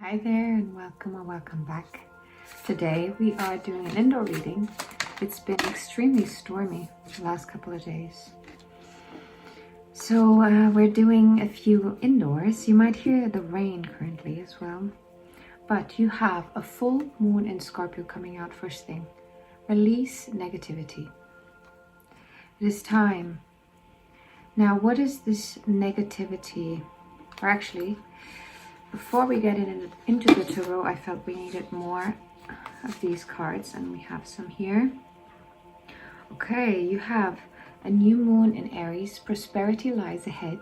Hi there and welcome or welcome back. Today we are doing an indoor reading. It's been extremely stormy the last couple of days. So we're doing a few indoors. You might hear the rain currently as well. But you have a full moon in Scorpio coming out first thing. Release negativity. It is time. Now what is this negativity? Or actually, before we get into the tarot, I felt we needed more of these cards, and we have some here. Okay, you have a new moon in Aries. Prosperity lies ahead.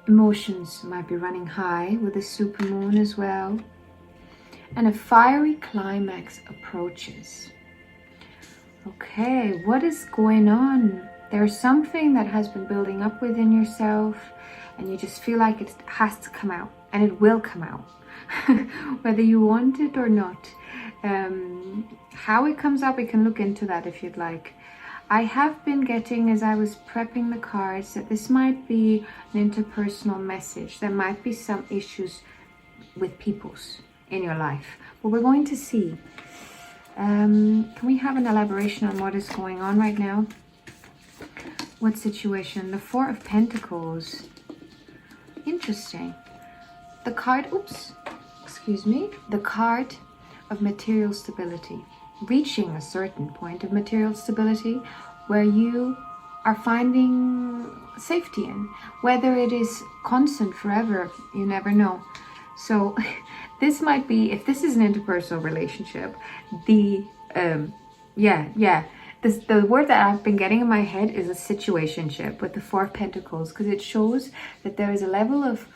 Emotions might be running high with a super moon as well. And a fiery climax approaches. Okay, what is going on? There's something that has been building up within yourself, and you just feel like it has to come out, and it will come out, whether you want it or not. How it comes up, we can look into that if you'd like. I have been getting, as I was prepping the cards, that this might be an interpersonal message. There might be some issues with people's in your life, but we're going to see. Can we have an elaboration on what is going on right now? What situation? The Four of Pentacles. Interesting. The card, the card of material stability. Reaching a certain point of material stability where you are finding safety in. Whether it is constant forever, you never know. So this might be, if this is an interpersonal relationship, the word that I've been getting in my head is a situationship with the Four of Pentacles, because it shows that there is a level of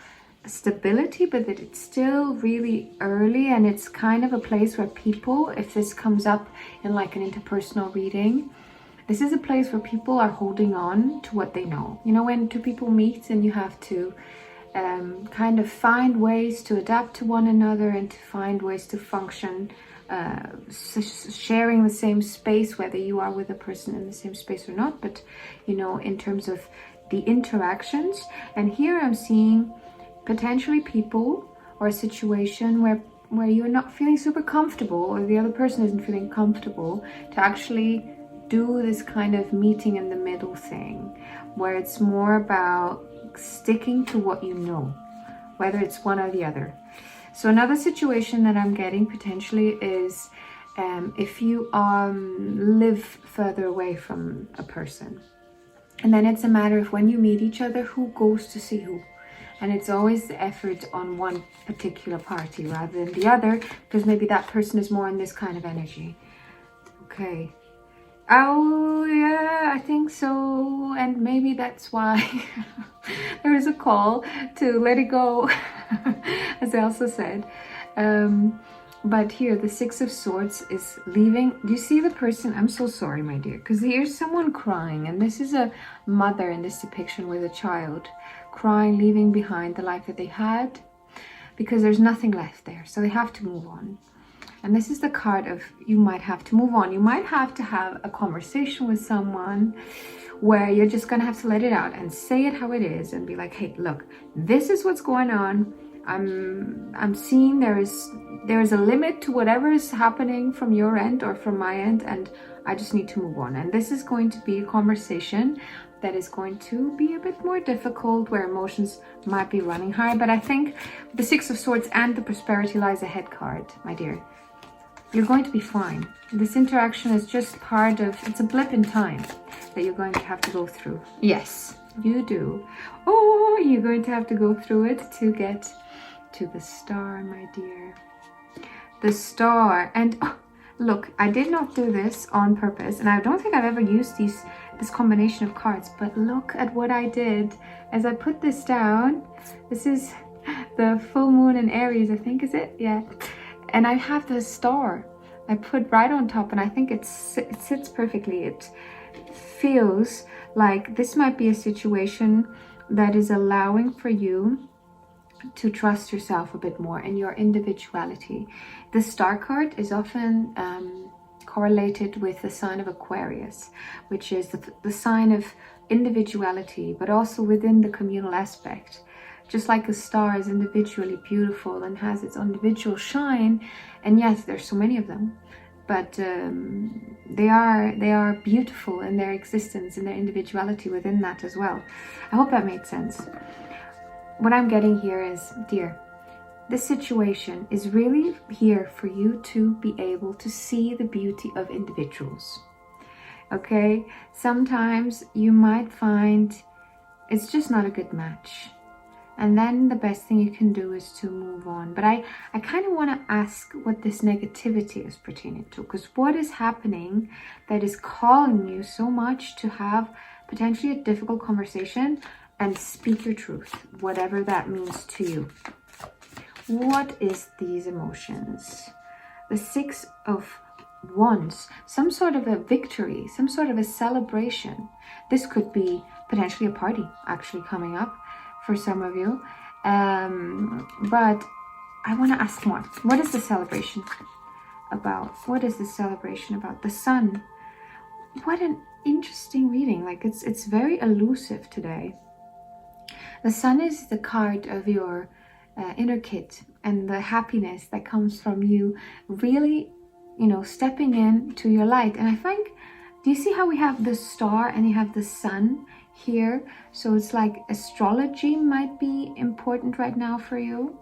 stability, but that it's still really early, and it's kind of a place where people, if this comes up in like an interpersonal reading, this is a place where people are holding on to what they know. You know, when two people meet and you have to kind of find ways to adapt to one another and to find ways to function, sharing the same space, whether you are with a person in the same space or not, but you know, in terms of the interactions. And here I'm seeing potentially people or a situation where you're not feeling super comfortable, or the other person isn't feeling comfortable to actually do this kind of meeting in the middle thing, where it's more about sticking to what you know, whether it's one or the other. So another situation that I'm getting potentially is if you live further away from a person, and then it's a matter of when you meet each other, who goes to see who. And it's always the effort on one particular party rather than the other, because maybe that person is more in this kind of energy. Okay. Oh yeah, I think so. And maybe that's why there is a call to let it go, as I also said. But here, the Six of Swords is leaving. Do you see the person? I'm so sorry, my dear, because here's someone crying. And this is a mother in this depiction with a child crying, leaving behind the life that they had, because there's nothing left there. So they have to move on. And this is the card of you might have to move on. You might have to have a conversation with someone where you're just going to have to let it out and say it how it is and be like, hey, look, this is what's going on. I'm seeing there is a limit to whatever is happening from your end or from my end, and I just need to move on. And this is going to be a conversation that is going to be a bit more difficult, where emotions might be running high. But I think the Six of Swords and the Prosperity Lies Ahead card, my dear, you're going to be fine. This interaction is just part of, it's a blip in time that you're going to have to go through. Yes, you do. Oh, you're going to have to go through it to get to the Star, my dear. The Star. And oh, look, I did not do this on purpose, and I don't think I've ever used this combination of cards, but look at what I did as I put this down. This is the full moon in Aries, I think, is it? Yeah. And I have the Star I put right on top, and I think it sits perfectly. It feels like this might be a situation that is allowing for you to trust yourself a bit more and your individuality. The Star card is often correlated with the sign of Aquarius, which is the sign of individuality, but also within the communal aspect, just like a star is individually beautiful and has its individual shine, and yes, there's so many of them, but they are beautiful in their existence and their individuality within that as well. I hope that made sense. What I'm getting here is, dear, this situation is really here for you to be able to see the beauty of individuals. Okay, sometimes you might find it's just not a good match, and then the best thing you can do is to move on. But I kind of want to ask what this negativity is pertaining to, because what is happening that is calling you so much to have potentially a difficult conversation and speak your truth, whatever that means to you. What is these emotions? The 6 of Wands, some sort of a victory, some sort of a celebration. This could be potentially a party actually coming up for some of you. But I want to ask more. What is the celebration about? What is the celebration about? The sun. What an interesting reading. Like it's very elusive today. The sun is the card of your inner kid and the happiness that comes from you really, stepping into your light. And I think, do you see how we have the star and you have the sun here? So it's like astrology might be important right now for you.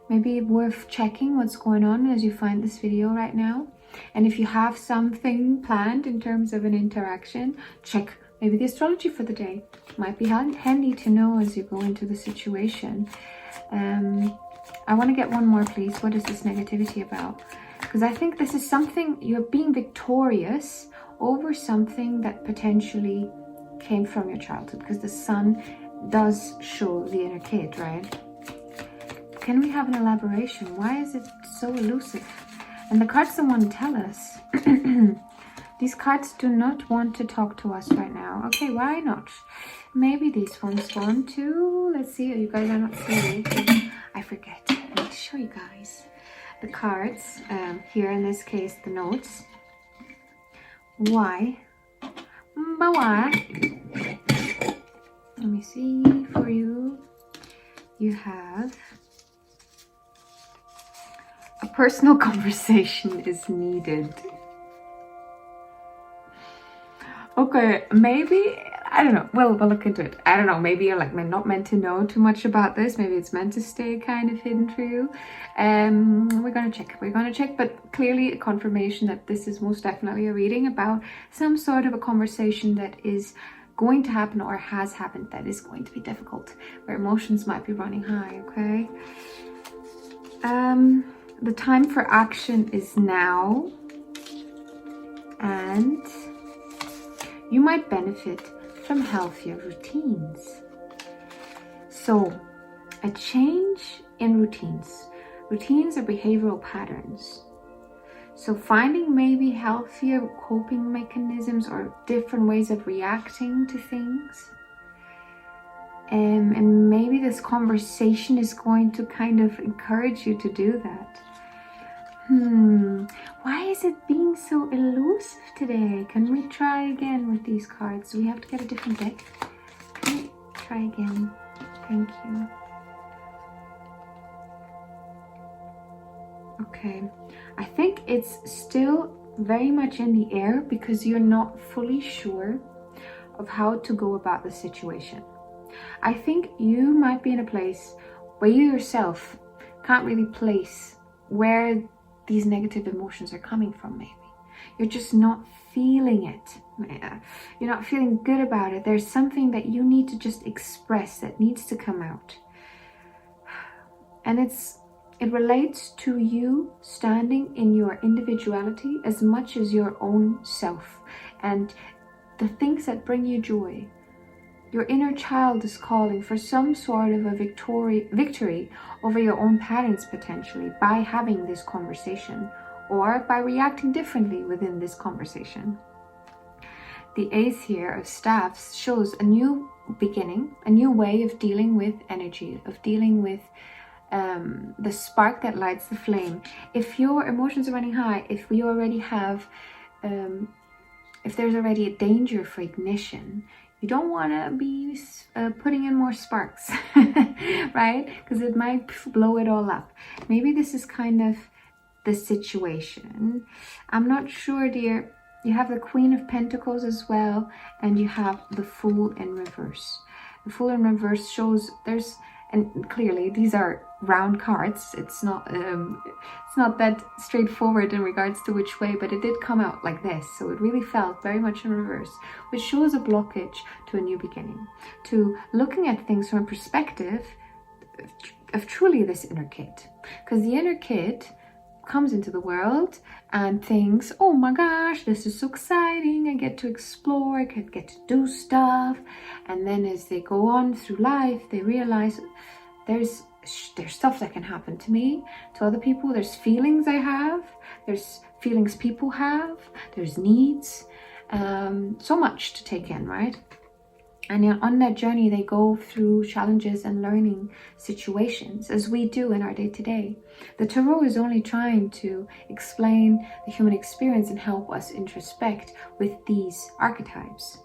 Maybe worth checking what's going on as you find this video right now. And if you have something planned in terms of an interaction, check maybe the astrology for the day. Might be handy to know as you go into the situation. I want to get one more, please. What is this negativity about? Because I think this is something, you're being victorious over something that potentially came from your childhood, because the sun does show the inner kid, right? Can we have an elaboration? Why is it so elusive? And the cards don't want to tell us. These cards do not want to talk to us right now. Okay, why not? Maybe these ones want to. Let's see. You guys are not seeing it. I forget. I need to show you guys the cards. Here in this case, the notes. Why? But why? Let me see for you. You have a personal conversation is needed. Okay, maybe, I don't know, we'll look into it. I don't know, maybe you're like not meant to know too much about this. Maybe it's meant to stay kind of hidden for you. We're gonna check, but clearly a confirmation that this is most definitely a reading about some sort of a conversation that is going to happen or has happened that is going to be difficult, where emotions might be running high, okay? The time for action is now, and you might benefit from healthier routines. So, a change in routines. Routines are behavioral patterns. So finding maybe healthier coping mechanisms or different ways of reacting to things. And maybe this conversation is going to kind of encourage you to do that. Why is it being so elusive today? Can we try again with these cards? Do we have to get a different deck? Can we try again? Thank you. Okay, I think it's still very much in the air because you're not fully sure of how to go about the situation. I think you might be in a place where you yourself can't really place where these negative emotions are coming from. Maybe you're just not feeling it. You're not feeling good about it. There's something that you need to just express that needs to come out. And it relates to you standing in your individuality as much as your own self and the things that bring you joy. Your inner child is calling for some sort of a victory over your own patterns, potentially, by having this conversation or by reacting differently within this conversation. The Ace here of Staffs shows a new beginning, a new way of dealing with energy, of dealing with the spark that lights the flame. If your emotions are running high, if we already have, if there's already a danger for ignition, You don't want to be putting in more sparks, right? Because it might blow it all up. Maybe this is kind of the situation. I'm not sure, dear. You have the Queen of Pentacles as well, and you have the Fool in reverse. The Fool in reverse shows there's, and clearly these are round cards. It's not that straightforward in regards to which way, but it did come out like this. So it really felt very much in reverse, which shows a blockage to a new beginning, to looking at things from a perspective of truly this inner kid. Because the inner kid comes into the world and thinks, oh my gosh, this is so exciting, I get to explore, I get to do stuff. And then as they go on through life, they realize there's stuff that can happen to me, to other people. There's feelings I have, there's feelings people have, there's needs, so much to take in, right? And on that journey, they go through challenges and learning situations, as we do in our day-to-day. The Tarot is only trying to explain the human experience and help us introspect with these archetypes.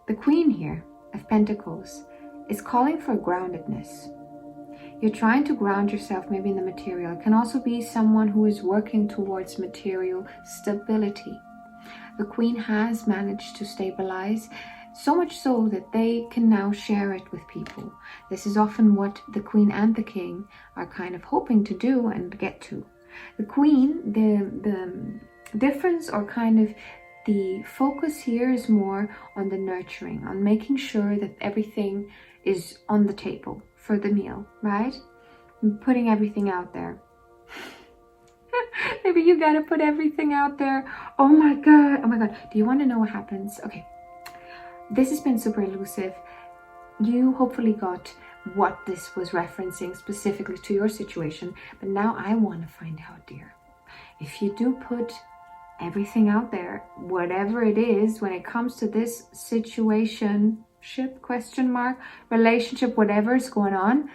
The Queen here of Pentacles is calling for groundedness. You're trying to ground yourself maybe in the material. It can also be someone who is working towards material stability. The Queen has managed to stabilize, so much so that they can now share it with people. This is often what the Queen and the King are kind of hoping to do and get to. The Queen, the difference, or kind of the focus here, is more on the nurturing, on making sure that everything is on the table for the meal, right? And putting everything out there. Maybe you gotta put everything out there. Oh my god. Do you want to know what happens? Okay. This has been super elusive. You hopefully got what this was referencing specifically to your situation. But now I want to find out, dear. If you do put everything out there, whatever it is, when it comes to this situation, question mark, relationship, whatever is going on,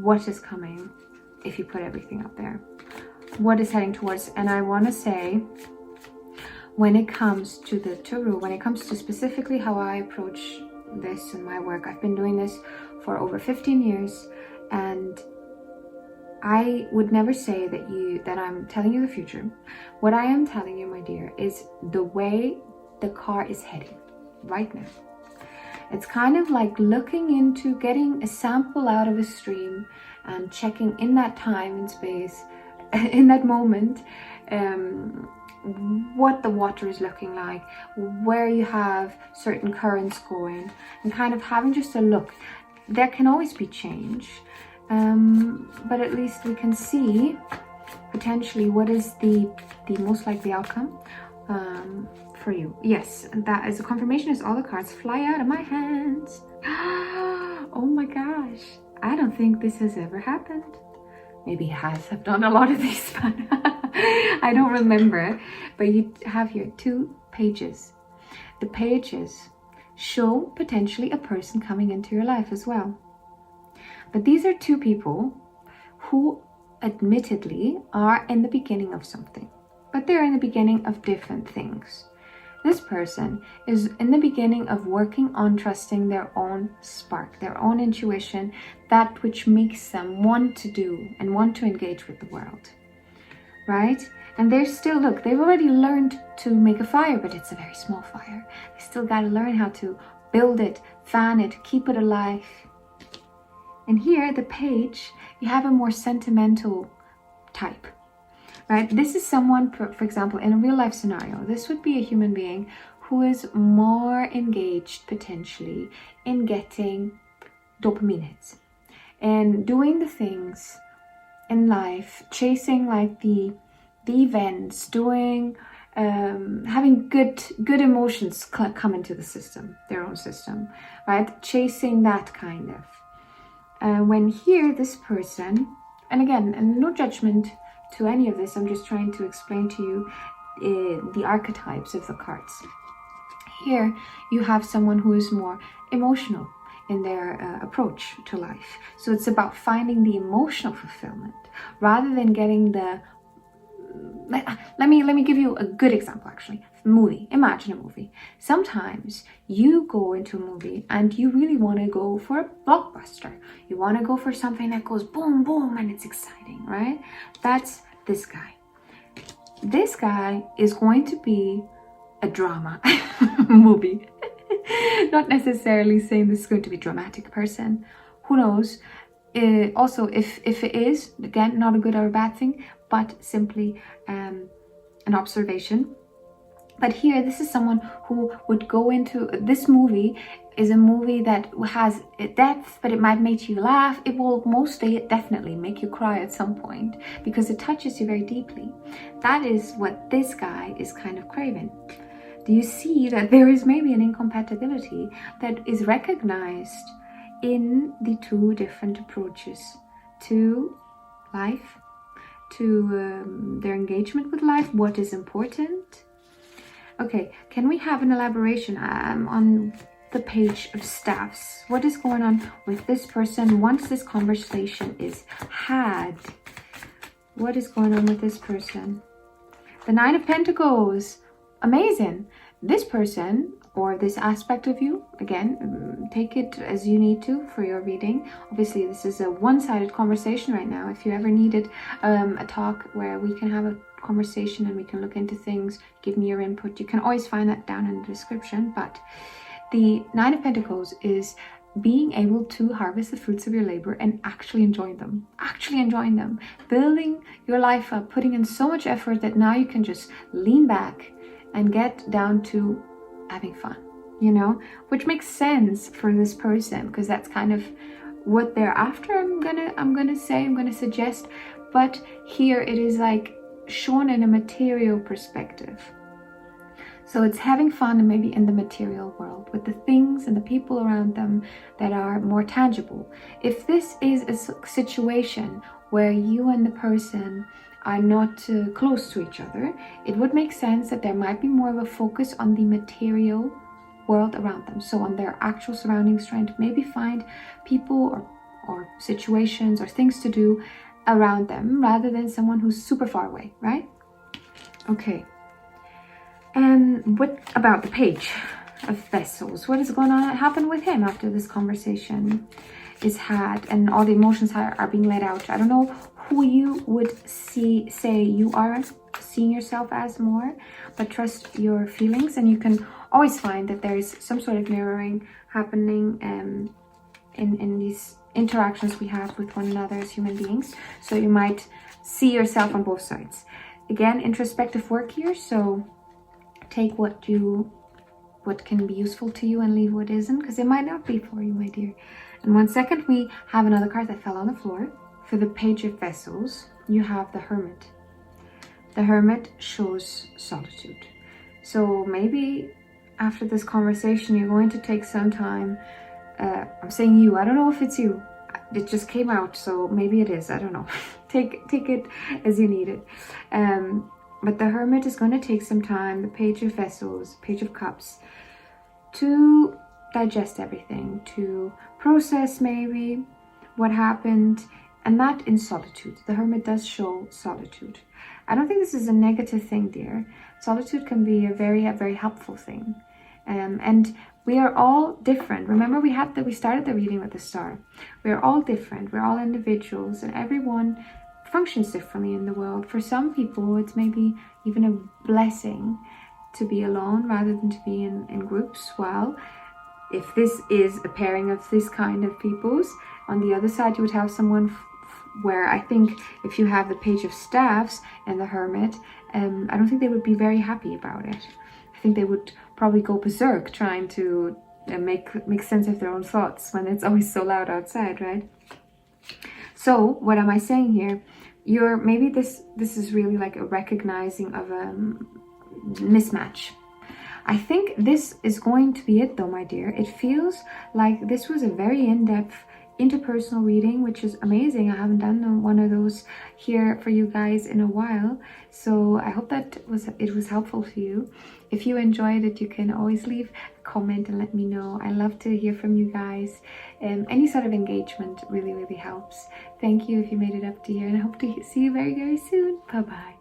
what is coming if you put everything out there? What is heading towards? And I want to say, when it comes to the Tarot, when it comes to specifically how I approach this in my work, I've been doing this for over 15 years, and I would never say that I'm telling you the future. What I am telling you, my dear, is the way the car is heading right now. It's kind of like looking into getting a sample out of a stream and checking in that time and space, in that moment, what the water is looking like, where you have certain currents going, and kind of having just a look. There can always be change, but at least we can see potentially what is the most likely outcome for you. Yes, and that is a confirmation as all the cards fly out of my hands. Oh my gosh, I don't think this has ever happened. Maybe it has. I've done a lot of these, but I don't remember. But you have here 2 pages. The pages show potentially a person coming into your life as well. But these are 2 people who admittedly are in the beginning of something, but they're in the beginning of different things. This person is in the beginning of working on trusting their own spark, their own intuition, that which makes them want to do and want to engage with the world, right? And they're still, look, they've already learned to make a fire, but it's a very small fire. They still got to learn how to build it, fan it, keep it alive. And here, the page, you have a more sentimental type. Right? This is someone, for example, in a real life scenario, this would be a human being who is more engaged potentially in getting dopamine hits and doing the things in life, chasing like the events, doing, having good emotions come into the system, their own system, right? Chasing that kind of. When here, this person, and again, and no judgment to any of this, I'm just trying to explain to you the archetypes of the cards. Here you have someone who is more emotional in their approach to life. So it's about finding the emotional fulfillment rather than getting the... Let me give you a good example, actually. movie. Imagine a movie. Sometimes you go into a movie and you really want to go for a blockbuster. You want to go for something that goes boom, boom, and it's exciting, right? That's this guy. This guy is going to be a drama movie. Not necessarily saying this is going to be a dramatic person. Who knows? Also, if it is, again, not a good or a bad thing, but simply an observation. But here, this is someone who would go into this movie. Is a movie that has depth, but it might make you laugh. It will definitely make you cry at some point because it touches you very deeply. That is what this guy is kind of craving. Do you see that there is maybe an incompatibility that is recognized in the two different approaches to life, to their engagement with life, what is important? Okay, can we have an elaboration on the page of staffs? What is going on with this person once this conversation is had? What is going on with this person? The Nine of Pentacles. Amazing. This person or this aspect of you, again, take it as you need to for your reading. Obviously, this is a one-sided conversation right now. If you ever needed a talk where we can have a conversation and we can look into things, give me your input, you can always find that down in the description. But the Nine of Pentacles is being able to harvest the fruits of your labor and actually enjoying them. Building your life up, putting in so much effort that now you can just lean back and get down to having fun, you know, which makes sense for this person because that's kind of what they're after. I'm gonna suggest, but here it is like shown in a material perspective. So it's having fun and maybe in the material world with the things and the people around them that are more tangible. If this is a situation where you and the person are not close to each other, it would make sense that there might be more of a focus on the material world around them. So on their actual surroundings, trying to maybe find people or situations or things to do around them rather than someone who's super far away, right? Okay. And what about the Page of Vessels? What is going on happen with him after this conversation is had and all the emotions are being let out? I don't know who you would say you are seeing yourself as more, but trust your feelings, and you can always find that there is some sort of mirroring happening in these interactions we have with one another as human beings. So you might see yourself on both sides. Again, introspective work here, so take what can be useful to you and leave what isn't, because it might not be for you, my dear. And 1 second, we have another card that fell on the floor. For the Page of Vessels, you have the Hermit. The Hermit shows solitude. So maybe after this conversation, you're going to take some time. I'm saying you, I don't know if it's you. It just came out, so maybe it is, I don't know. Take it as you need it. But the Hermit is going to take some time, the Page of Vessels, Page of Cups, to digest everything, to process maybe what happened, and that in solitude. The Hermit does show solitude. I don't think this is a negative thing, dear. Solitude can be a very helpful thing. And we are all different. Remember, we started the reading with the Star. We are all different. We're all individuals, and everyone functions differently in the world. For some people, it's maybe even a blessing to be alone rather than to be in groups. Well, if this is a pairing of this kind of peoples, on the other side you would have someone where I think if you have the Page of Staffs and the Hermit, I don't think they would be very happy about it. I think they would probably go berserk trying to make sense of their own thoughts when it's always so loud outside, right? So what am I saying here? Maybe this is really like a recognizing of a mismatch. I think this is going to be it though, my dear. It feels like this was a very in-depth interpersonal reading, which is amazing. I haven't done one of those here for you guys in a while, so I hope that it was helpful to you. If you enjoyed it, you can always leave a comment and let me know. I love to hear from you guys. Any sort of engagement really helps. Thank you if you made it up to here, and I hope to see you very soon. Bye bye.